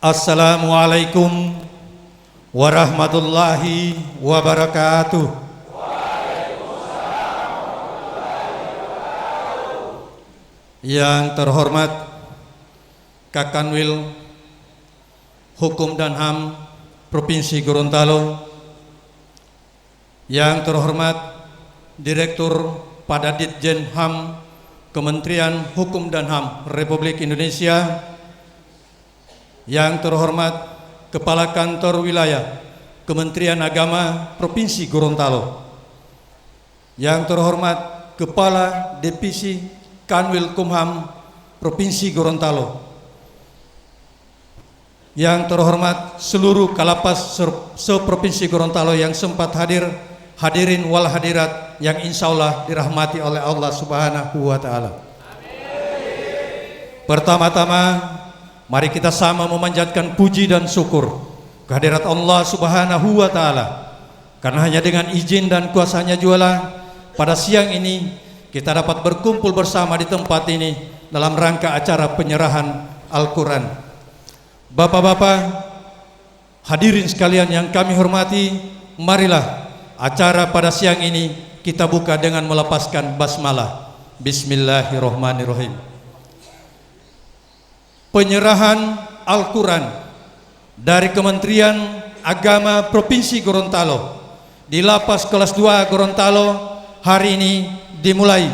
Assalamualaikum warahmatullahi wabarakatuh. Yang terhormat Kakanwil Hukum dan HAM Provinsi Gorontalo, yang terhormat Direktur pada Ditjen HAM Kementerian Hukum dan HAM Republik Indonesia, yang terhormat Kepala Kantor Wilayah Kementerian Agama Provinsi Gorontalo, yang terhormat Kepala Divisi Kanwil Kumham Provinsi Gorontalo, yang terhormat seluruh Kalapas se-Provinsi Gorontalo yang sempat hadirin wal hadirat yang insya Allah dirahmati oleh Allah Subhanahu wa Ta'ala. Pertama-tama, mari kita sama memanjatkan puji dan syukur kehadirat Allah Subhanahu wa Ta'ala, karena hanya dengan izin dan kuasanya jualah pada siang ini kita dapat berkumpul bersama di tempat ini dalam rangka acara penyerahan Al-Quran. Bapak-bapak, hadirin sekalian yang kami hormati, marilah acara pada siang ini kita buka dengan melepaskan basmalah. Bismillahirrahmanirrahim. Penyerahan Al-Quran dari Kementerian Agama Provinsi Gorontalo di Lapas Kelas 2 Gorontalo hari ini dimulai.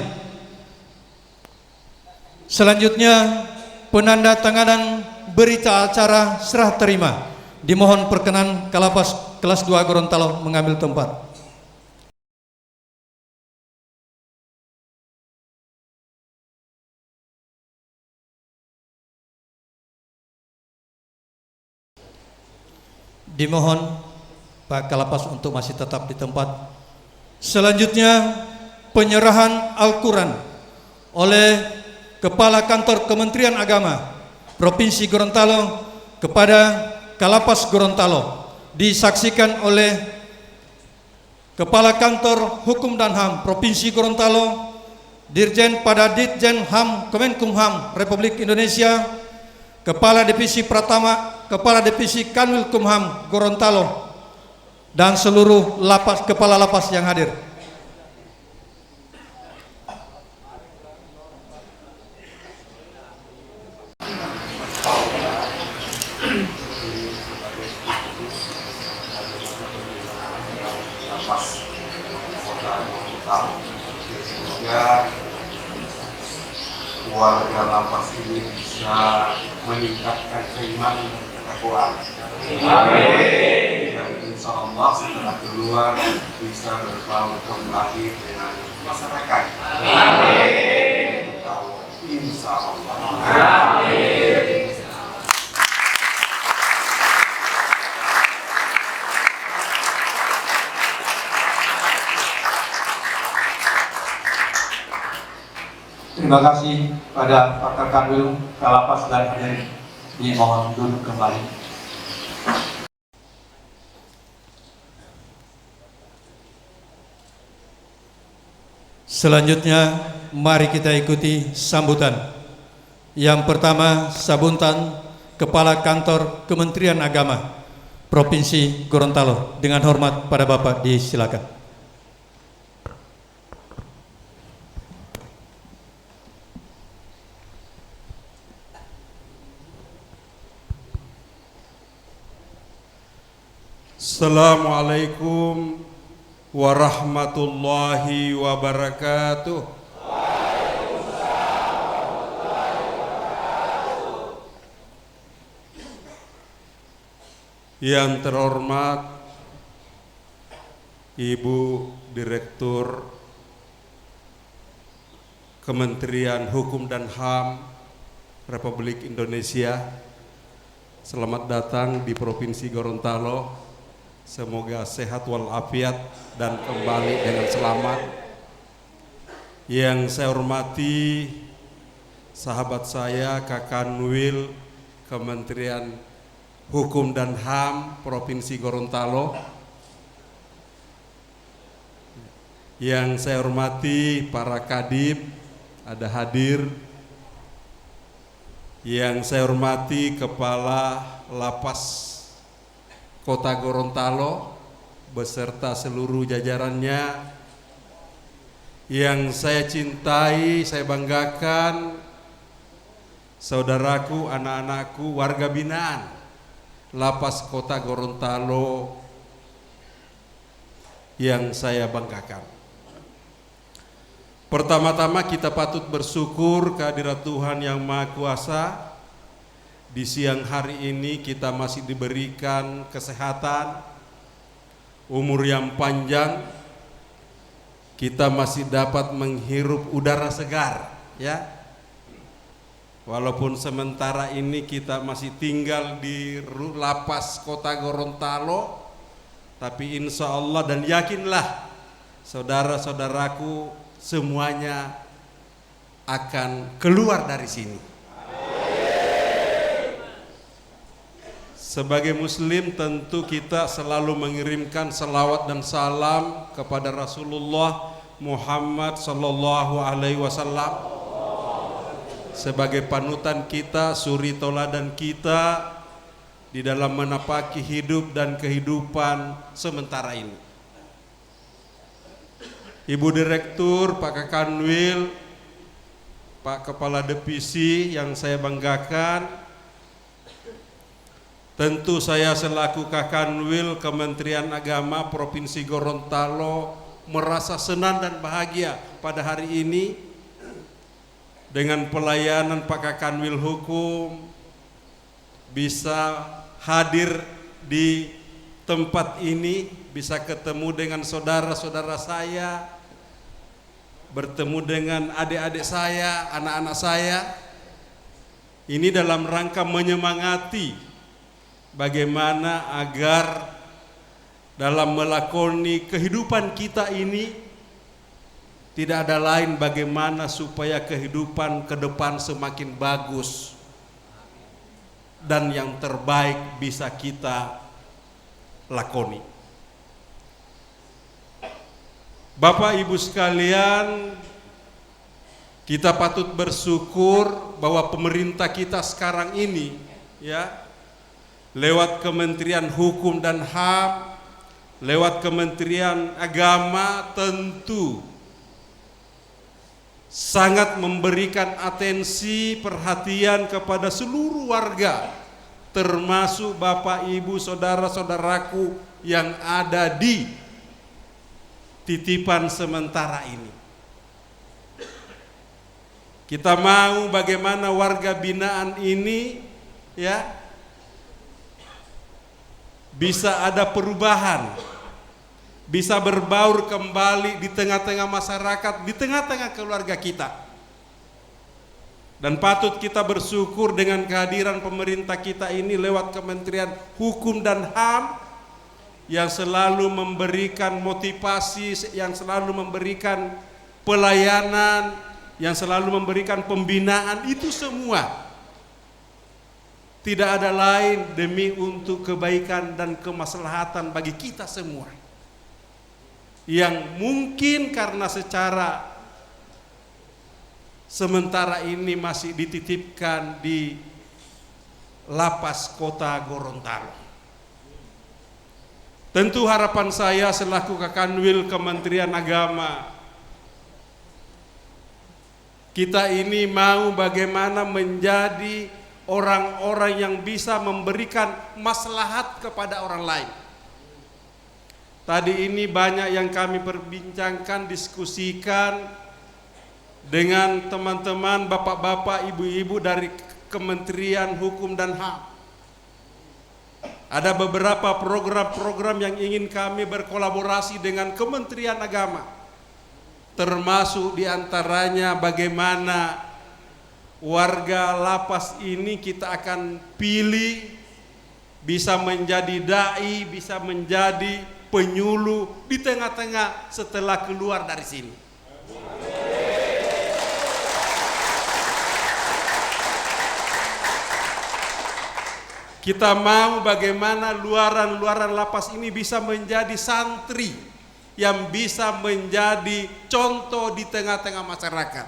Selanjutnya penandatanganan berita acara serah terima. Dimohon perkenan Kalapas Kelas 2 Gorontalo mengambil tempat. Dimohon Pak Kalapas untuk masih tetap di tempat. Selanjutnya penyerahan Al-Quran oleh Kepala Kantor Kementerian Agama Provinsi Gorontalo kepada Kalapas Gorontalo disaksikan oleh Kepala Kantor Hukum dan HAM Provinsi Gorontalo, Dirjen pada Ditjen HAM Kemenkumham Republik Indonesia, Kepala Divisi Pratama, Kepala Divisi Kanwil Kumham Gorontalo, dan seluruh kepala lapas yang hadir. Semoga warga lapas ini bisa meningkatkan keimanan dan ketakwaan. Amin. Dan insya Allah setelah keluar bisa berbaur kembali dengan masyarakat. Amin. Insya Allah. Amin. Terima kasih pada Pakar Kanwil Kalapas dan hadirin. Dimohon duduk kembali. Selanjutnya mari kita ikuti sambutan. Yang pertama, sambutan Kepala Kantor Kementerian Agama Provinsi Gorontalo. Dengan hormat pada Bapak disilakan. Assalamualaikum warahmatullahi wabarakatuh. Yang terhormat Ibu Direktur Kementerian Hukum dan HAM Republik Indonesia, selamat datang di Provinsi Gorontalo. Semoga sehat walafiat dan kembali dengan selamat. Yang saya hormati sahabat saya Kakanwil Kementerian Hukum dan HAM Provinsi Gorontalo. Yang saya hormati para kadip, ada hadir. yang saya hormati Kepala Lapas Kota Gorontalo beserta seluruh jajarannya, yang saya cintai, saya banggakan, saudaraku, anak-anakku, warga binaan Lapas Kota Gorontalo yang saya banggakan. Pertama-tama kita patut bersyukur kehadirat Tuhan Yang Maha Kuasa. Di siang hari ini kita masih diberikan kesehatan, umur yang panjang, kita masih dapat menghirup udara segar, ya. Walaupun sementara ini kita masih tinggal di Lapas Kota Gorontalo, tapi insya Allah dan yakinlah saudara-saudaraku semuanya akan keluar dari sini. Sebagai muslim tentu kita selalu mengirimkan salawat dan salam kepada Rasulullah Muhammad sallallahu alaihi wasallam sebagai panutan kita, suri toladan kita di dalam menapaki hidup dan kehidupan sementara ini. Ibu Direktur, Pak Kakanwil, Pak Kepala Divisi yang saya banggakan, tentu saya selaku Kakanwil Kementerian Agama Provinsi Gorontalo merasa senang dan bahagia pada hari ini dengan pelayanan Pak Kakanwil Hukum bisa hadir di tempat ini, bisa ketemu dengan saudara-saudara saya, bertemu dengan adik-adik saya, anak-anak saya. Ini dalam rangka menyemangati bagaimana agar dalam melakoni kehidupan kita ini tidak ada lain bagaimana supaya kehidupan ke depan semakin bagus dan yang terbaik bisa kita lakoni. Bapak Ibu sekalian, kita patut bersyukur bahwa pemerintah kita sekarang ini, ya, lewat Kementerian Hukum dan HAM, lewat Kementerian Agama, tentu sangat memberikan atensi, perhatian kepada seluruh warga, termasuk Bapak Ibu saudara-saudaraku yang ada di titipan sementara ini. Kita mau bagaimana warga binaan ini, ya, bisa ada perubahan, bisa berbaur kembali di tengah-tengah masyarakat, di tengah-tengah keluarga kita. Dan patut kita bersyukur dengan kehadiran pemerintah kita ini lewat Kementerian Hukum dan HAM yang selalu memberikan motivasi, yang selalu memberikan pelayanan, yang selalu memberikan pembinaan. Itu semua tidak ada lain demi untuk kebaikan dan kemaslahatan bagi kita semua, yang mungkin karena secara sementara ini masih dititipkan di Lapas Kota Gorontalo. Tentu harapan saya selaku Kakanwil Kementerian Agama, kita ini mau bagaimana menjadi orang-orang yang bisa memberikan maslahat kepada orang lain. Tadi ini banyak yang kami perbincangkan, diskusikan dengan teman-teman, bapak-bapak, ibu-ibu dari Kementerian Hukum dan HAM. Ada beberapa program-program yang ingin kami berkolaborasi dengan Kementerian Agama, termasuk diantaranya bagaimana warga lapas ini kita akan pilih bisa menjadi dai, bisa menjadi penyuluh di tengah-tengah setelah keluar dari sini. Kita mau bagaimana luaran-luaran lapas ini bisa menjadi santri yang bisa menjadi contoh di tengah-tengah masyarakat.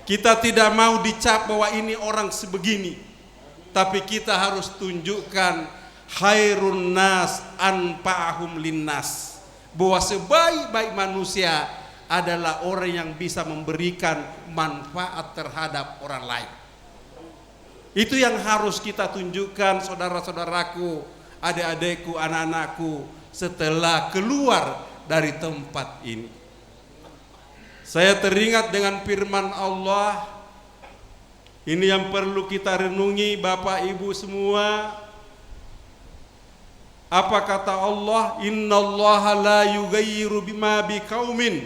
Kita tidak mau dicap bahwa ini orang sebegini, tapi kita harus tunjukkan khairun nas anfa'ahum linnas, bahwa sebaik-baik manusia adalah orang yang bisa memberikan manfaat terhadap orang lain. Itu yang harus kita tunjukkan, saudara-saudaraku, adik-adikku, anak-anakku, setelah keluar dari tempat ini. Saya teringat dengan firman Allah. Ini yang perlu kita renungi, Bapak Ibu semua. Apa kata Allah? Innallaha la yughayyiru bima biqaumin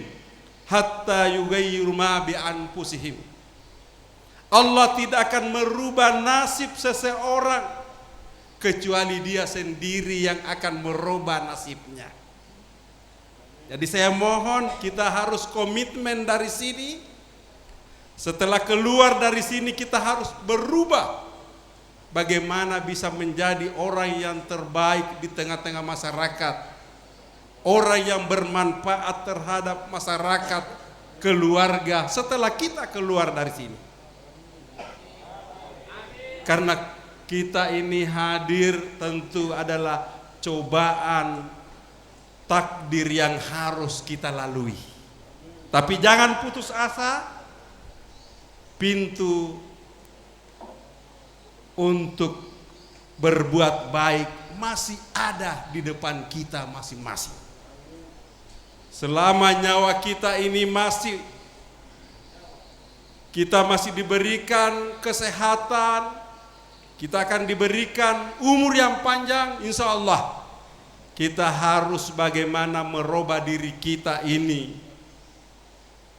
hatta yughayyiru ma bi anfusihim. Allah tidak akan merubah nasib seseorang kecuali dia sendiri yang akan merubah nasibnya. Jadi saya mohon kita harus komitmen dari sini. Setelah keluar dari sini kita harus berubah. Bagaimana bisa menjadi orang yang terbaik di tengah-tengah masyarakat, orang yang bermanfaat terhadap masyarakat, keluarga setelah kita keluar dari sini. Karena kita ini hadir tentu adalah cobaan takdir yang harus kita lalui. Tapi jangan putus asa, pintu untuk berbuat baik masih ada di depan kita masing-masing. Selama nyawa kita ini kita masih diberikan kesehatan, kita akan diberikan umur yang panjang, insya Allah kita harus bagaimana merubah diri kita ini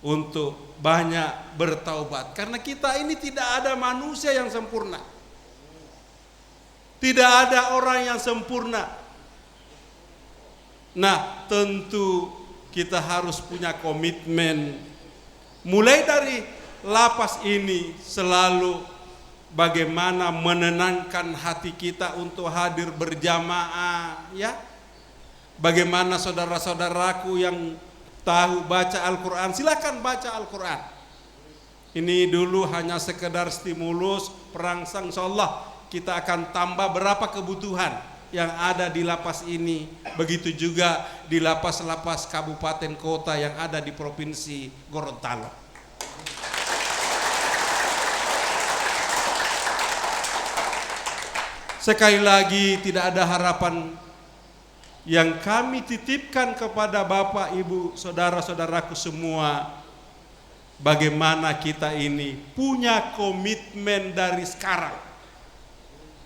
untuk banyak bertaubat. Karena kita ini tidak ada manusia yang sempurna, tidak ada orang yang sempurna. Nah, tentu kita harus punya komitmen mulai dari lapas ini, selalu bagaimana menenangkan hati kita untuk hadir berjamaah, ya. Bagaimana saudara-saudaraku yang tahu baca Al-Quran, silakan baca Al-Quran. Ini dulu hanya sekedar stimulus perangsang, insyaallah kita akan tambah berapa kebutuhan yang ada di lapas ini. Begitu juga di lapas-lapas kabupaten kota yang ada di provinsi Gorontalo. Sekali lagi, tidak ada harapan yang kami titipkan kepada Bapak, Ibu, saudara-saudaraku semua, bagaimana kita ini punya komitmen dari sekarang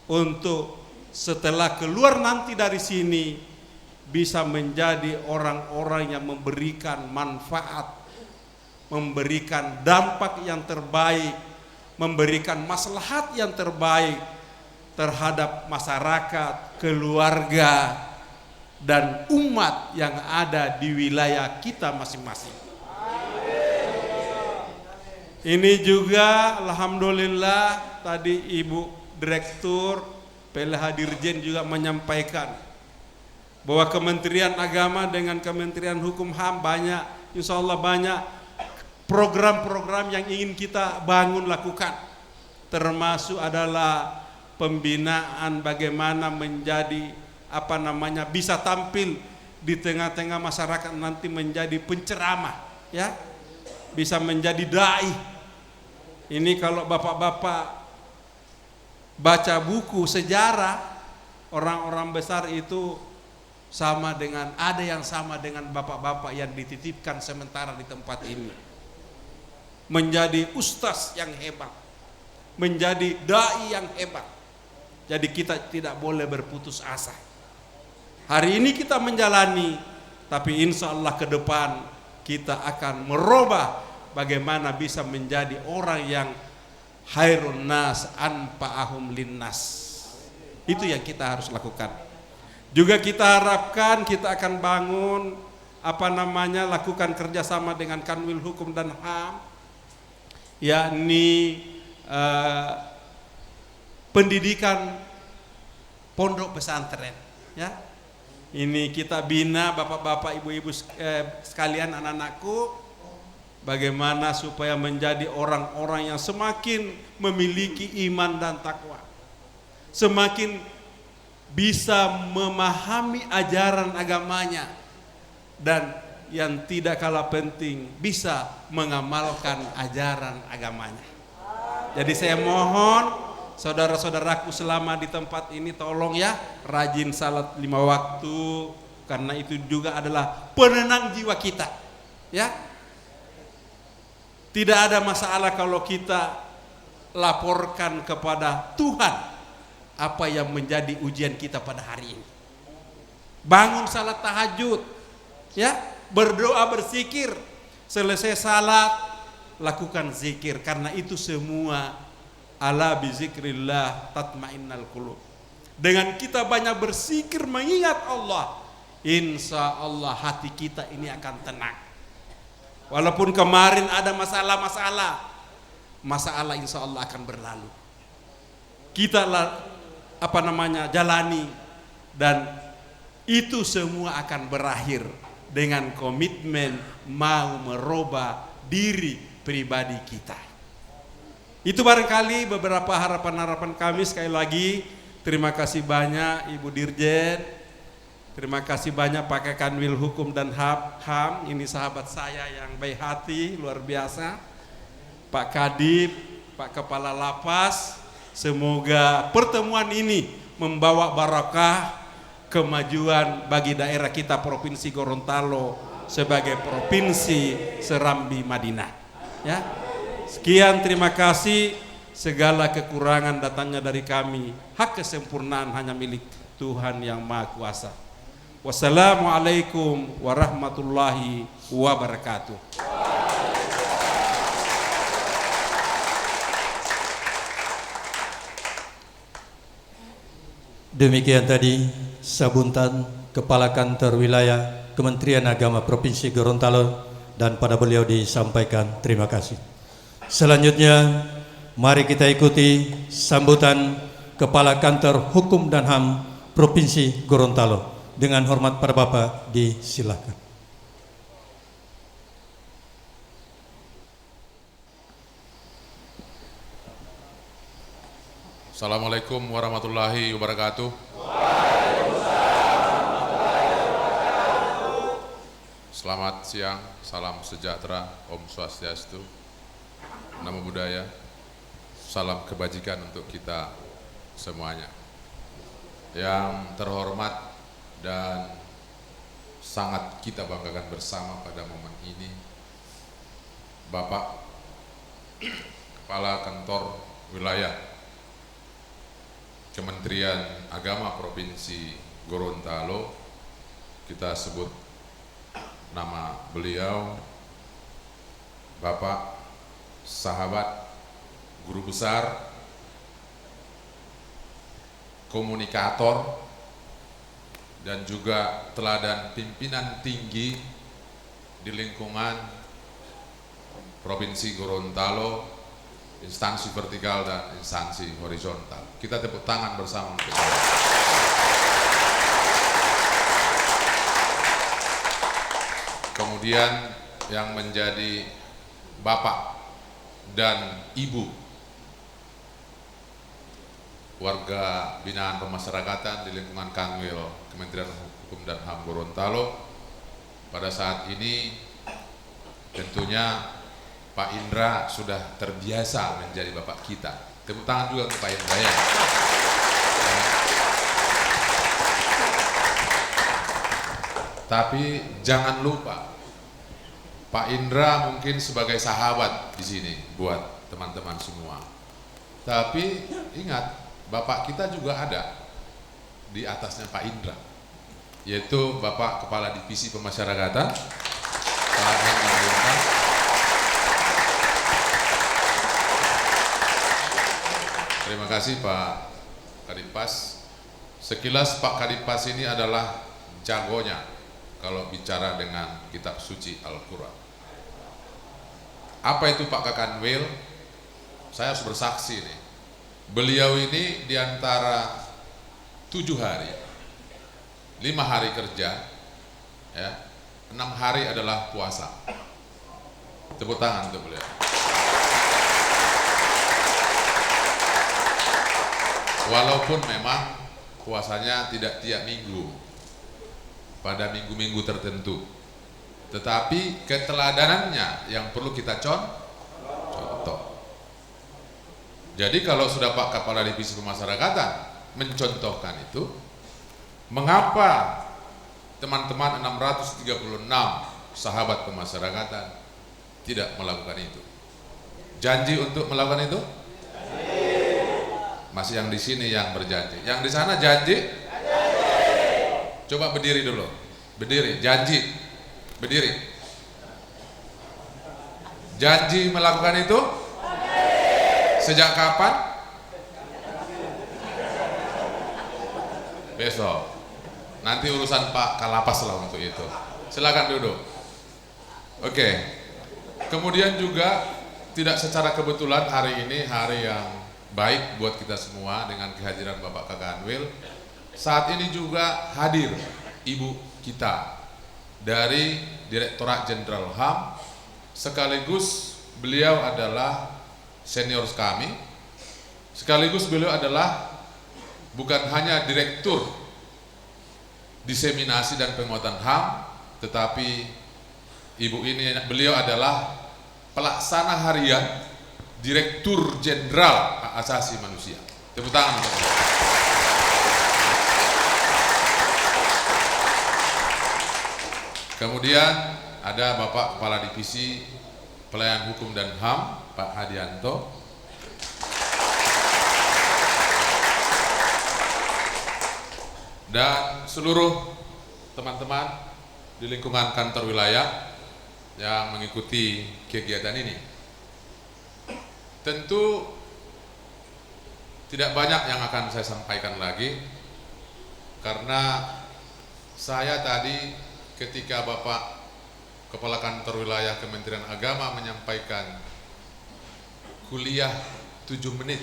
untuk setelah keluar nanti dari sini bisa menjadi orang-orang yang memberikan manfaat, memberikan dampak yang terbaik, memberikan maslahat yang terbaik terhadap masyarakat, keluarga, dan umat yang ada di wilayah kita masing-masing. Ini juga alhamdulillah tadi Ibu Direktur PLH Dirjen juga menyampaikan bahwa Kementerian Agama dengan Kementerian Hukum HAM banyak, insya Allah banyak program-program yang ingin kita bangun lakukan, termasuk adalah pembinaan bagaimana menjadi bisa tampil di tengah-tengah masyarakat nanti menjadi penceramah, ya, bisa menjadi dai. Ini kalau bapak-bapak baca buku sejarah, orang-orang besar itu ada yang sama dengan bapak-bapak yang dititipkan sementara di tempat ini, menjadi ustaz yang hebat, menjadi dai yang hebat. Jadi kita tidak boleh berputus asa. Hari ini kita menjalani, tapi insya Allah ke depan kita akan merubah bagaimana bisa menjadi orang yang khairun nas anfa'ahum linnas. Itu yang kita harus lakukan. Juga kita harapkan kita akan bangun lakukan kerjasama dengan Kanwil Hukum dan HAM, yakni pendidikan pondok pesantren, ya. Ini kita bina bapak-bapak, ibu-ibu sekalian, anak-anakku, bagaimana supaya menjadi orang-orang yang semakin memiliki iman dan takwa, semakin bisa memahami ajaran agamanya, dan yang tidak kalah penting bisa mengamalkan ajaran agamanya. Jadi saya mohon saudara-saudaraku selama di tempat ini tolong ya rajin salat 5 waktu, karena itu juga adalah penenang jiwa kita. Ya, tidak ada masalah kalau kita laporkan kepada Tuhan apa yang menjadi ujian kita pada hari ini. Bangun salat tahajud, ya, berdoa, berzikir, selesai salat lakukan zikir, karena itu semua ala bizikrillah tatmainnal qulub. Dengan kita banyak berzikir mengingat Allah, insya Allah hati kita ini akan tenang. Walaupun kemarin ada masalah insya Allah akan berlalu. Kita jalani, dan itu semua akan berakhir dengan komitmen mau merubah diri pribadi kita. Itu barangkali beberapa harapan-harapan kami. Sekali lagi terima kasih banyak Ibu Dirjen, terima kasih banyak Pak Kanwil Hukum dan HAM, ini sahabat saya yang baik hati luar biasa, Pak Kadip, Pak Kepala Lapas. Semoga pertemuan ini membawa barakah, kemajuan bagi daerah kita Provinsi Gorontalo sebagai provinsi Serambi Madinah. Ya, sekian, terima kasih. Segala kekurangan datangnya dari kami, hak kesempurnaan hanya milik Tuhan yang Maha Kuasa. Wassalamualaikum warahmatullahi wabarakatuh. Demikian tadi sambutan Kepala Kantor Wilayah Kementerian Agama Provinsi Gorontalo, dan pada beliau disampaikan terima kasih. Selanjutnya mari kita ikuti sambutan Kepala Kantor Hukum dan HAM Provinsi Gorontalo. Dengan hormat para Bapak disilakan. Assalamualaikum warahmatullahi wabarakatuh. Selamat siang, salam sejahtera, Om Swastiastu, Namo Buddhaya, salam kebajikan untuk kita semuanya. Yang terhormat dan sangat kita banggakan bersama pada momen ini, Bapak Kepala Kantor Wilayah Kementerian Agama Provinsi Gorontalo, kita sebut nama beliau, Bapak sahabat, guru besar, komunikator, dan juga teladan pimpinan tinggi di lingkungan Provinsi Gorontalo, instansi vertikal dan instansi horizontal. Kita tepuk tangan bersama untuk itu. Kemudian yang menjadi bapak dan ibu warga binaan pemasyarakatan di lingkungan Kanwil Kementerian Hukum dan HAM Gorontalo, pada saat ini tentunya Pak Indra sudah terbiasa menjadi bapak kita. Tepuk tangan juga untuk Pak Indra ya. Tapi jangan lupa, Pak Indra mungkin sebagai sahabat di sini buat teman-teman semua. Tapi ingat, bapak kita juga ada di atasnya Pak Indra, yaitu Bapak Kepala Divisi Pemasyarakatan, Pak Hendra. Terima kasih Pak Kadipas. Sekilas Pak Kadipas ini adalah jagonya kalau bicara dengan kitab suci Al-Quran. Apa itu Pak Kakanwil? Saya harus bersaksi nih. Beliau ini diantara 7 hari, 5 hari kerja, ya, 6 hari adalah puasa. Tepuk tangan untuk beliau. Walaupun memang puasanya tidak tiap minggu, pada minggu-minggu tertentu, tetapi keteladanannya yang perlu kita contoh. Jadi kalau sudah Pak Kepala Divisi Pemasyarakatan mencontohkan itu, mengapa teman-teman 636 sahabat pemasyarakatan tidak melakukan itu? Janji untuk melakukan itu? Masih yang di sini yang berjanji. Yang di sana janji? Coba berdiri dulu. Berdiri, janji. Berdiri. Janji melakukan itu? Sejak kapan? Besok. Nanti urusan Pak Kalapas lah untuk itu. Silakan duduk. Oke. Kemudian juga tidak secara kebetulan hari ini hari yang baik buat kita semua dengan kehadiran Bapak Kakanwil. Saat ini juga hadir Ibu kita dari Direktorat Jenderal HAM, sekaligus beliau adalah senior kami, sekaligus beliau adalah bukan hanya Direktur Diseminasi dan Penguatan HAM, tetapi beliau adalah pelaksana harian Direktur Jenderal Hak Asasi Manusia. Tepuk tangan untuk beliau. Kemudian ada Bapak Kepala Divisi Pelayanan Hukum dan HAM, Pak Hadianto. Dan seluruh teman-teman di lingkungan kantor wilayah yang mengikuti kegiatan ini. Tentu tidak banyak yang akan saya sampaikan lagi, karena saya tadi ketika Bapak Kepala Kantor Wilayah Kementerian Agama menyampaikan kuliah 7 menit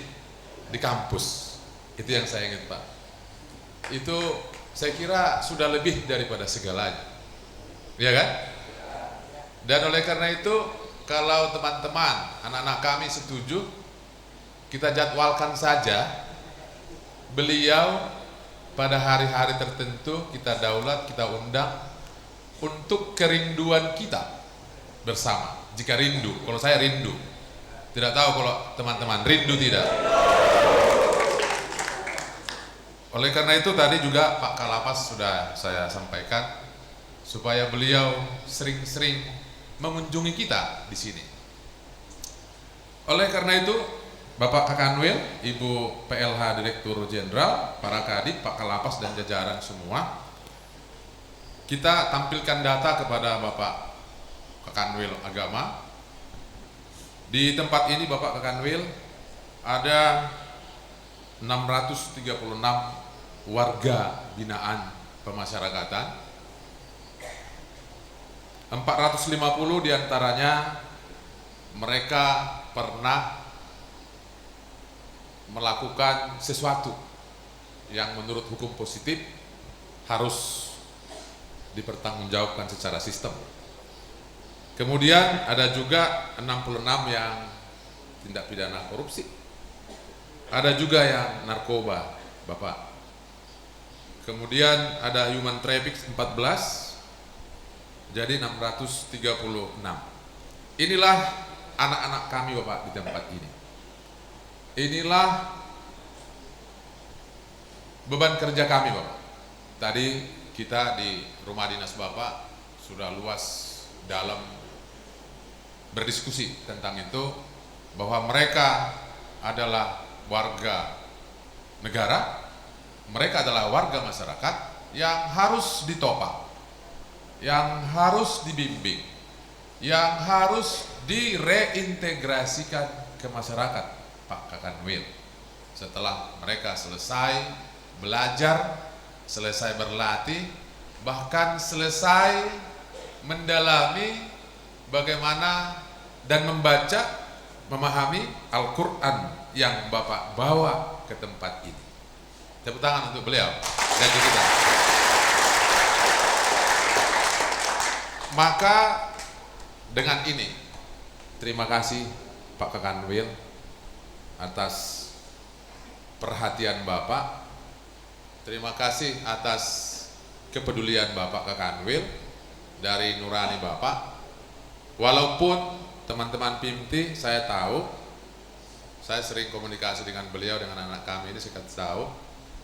di kampus, itu yang saya ingat Pak. Itu saya kira sudah lebih daripada segalanya, ya kan? Dan oleh karena itu, kalau teman-teman, anak-anak kami setuju, kita jadwalkan saja beliau pada hari-hari tertentu, kita daulat, kita undang untuk kerinduan kita bersama. Jika rindu, kalau saya rindu, tidak tahu kalau teman-teman rindu tidak. Oleh karena itu tadi juga Pak Kalapas sudah saya sampaikan supaya beliau sering-sering mengunjungi kita di sini. Oleh karena itu, Bapak Kakanwil, Ibu PLH Direktur Jenderal, para Kadip, Pak Kalapas dan jajaran semua, kita tampilkan data kepada Bapak Kakanwil Agama. Di tempat ini Bapak Kakanwil ada 636 warga binaan pemasyarakatan. 450 diantaranya mereka pernah melakukan sesuatu yang menurut hukum positif harus dipertanggungjawabkan secara sistem. Kemudian ada juga 66 yang tindak pidana korupsi. Ada juga yang narkoba, Bapak. Kemudian ada human trafficking 14, jadi 636. Inilah anak-anak kami Bapak di tempat ini. Inilah beban kerja kami Bapak. Tadi kita di rumah dinas Bapak sudah luas dalam berdiskusi tentang itu, bahwa mereka adalah warga negara, mereka adalah warga masyarakat yang harus ditopang, yang harus dibimbing, yang harus direintegrasikan ke masyarakat, Pak Kakanwil. Setelah mereka selesai belajar, selesai berlatih, bahkan selesai mendalami bagaimana dan membaca, memahami Al-Quran yang Bapak bawa ke tempat ini. Tepuk tangan untuk beliau dan kita. Maka dengan ini terima kasih Pak Kakanwil atas perhatian Bapak. Terima kasih atas kepedulian Bapak Kakanwil dari nurani Bapak. Walaupun teman-teman PIMTI, saya tahu, saya sering komunikasi dengan beliau, dengan anak kami ini, saya tahu,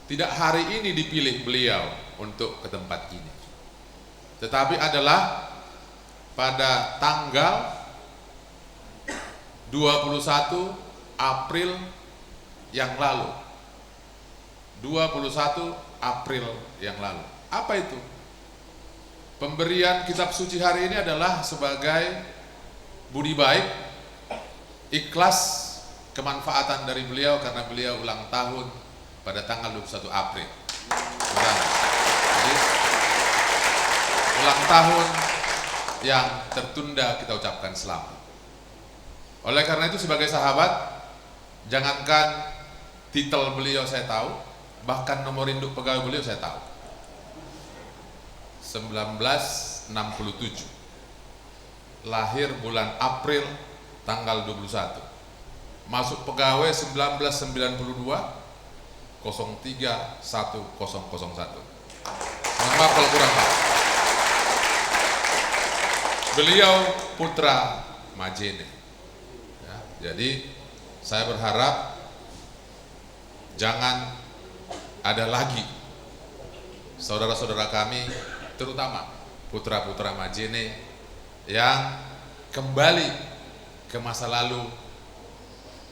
tidak hari ini dipilih beliau untuk ke tempat ini, tetapi adalah pada tanggal 21 April yang lalu. 21 April yang lalu. Apa itu? Pemberian kitab suci hari ini adalah sebagai budi baik, ikhlas kemanfaatan dari beliau karena beliau ulang tahun pada tanggal 21 April. Jadi, ulang tahun yang tertunda kita ucapkan selamat. Oleh karena itu sebagai sahabat, jangankan titel beliau saya tahu, bahkan nomor induk pegawai beliau saya tahu. 1967, lahir bulan April tanggal 21, masuk pegawai 1992 031001. Mohon maaf kalau kurang, Pak. Beliau putra Majene ya, jadi saya berharap jangan ada lagi saudara-saudara kami, terutama putra-putra Majene yang kembali ke masa lalu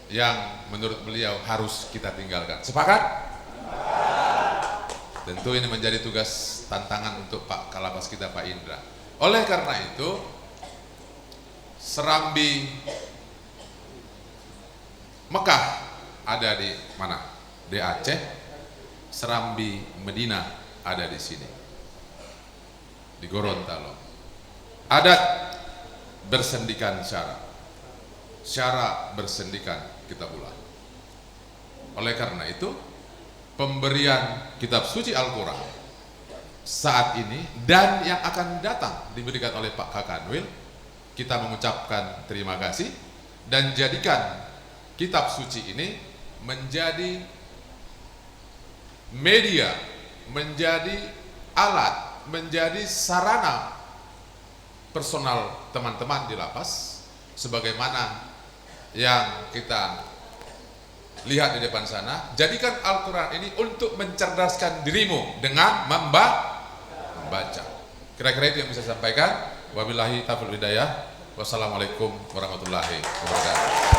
yang menurut beliau harus kita tinggalkan. Sepakat? Tentu ini menjadi tugas tantangan untuk Pak Kalapas kita, Pak Indra. Oleh karena itu, Serambi Mekah ada di mana? Di Aceh. Serambi Medina ada di sini, di Gorontalo. Adat bersendikan syara bersendikan kitabullah. Oleh karena itu, pemberian kitab suci Al-Quran saat ini dan yang akan datang diberikan oleh Pak Kakanwil, kita mengucapkan terima kasih dan jadikan kitab suci ini menjadi media, menjadi alat, menjadi sarana personal teman-teman di lapas, sebagaimana yang kita lihat di depan sana. Jadikan Al-Quran ini untuk mencerdaskan dirimu dengan membaca. Kira-kira itu yang bisa saya sampaikan. Wabillahi taufiq wal hidayah. Wassalamualaikum warahmatullahi wabarakatuh.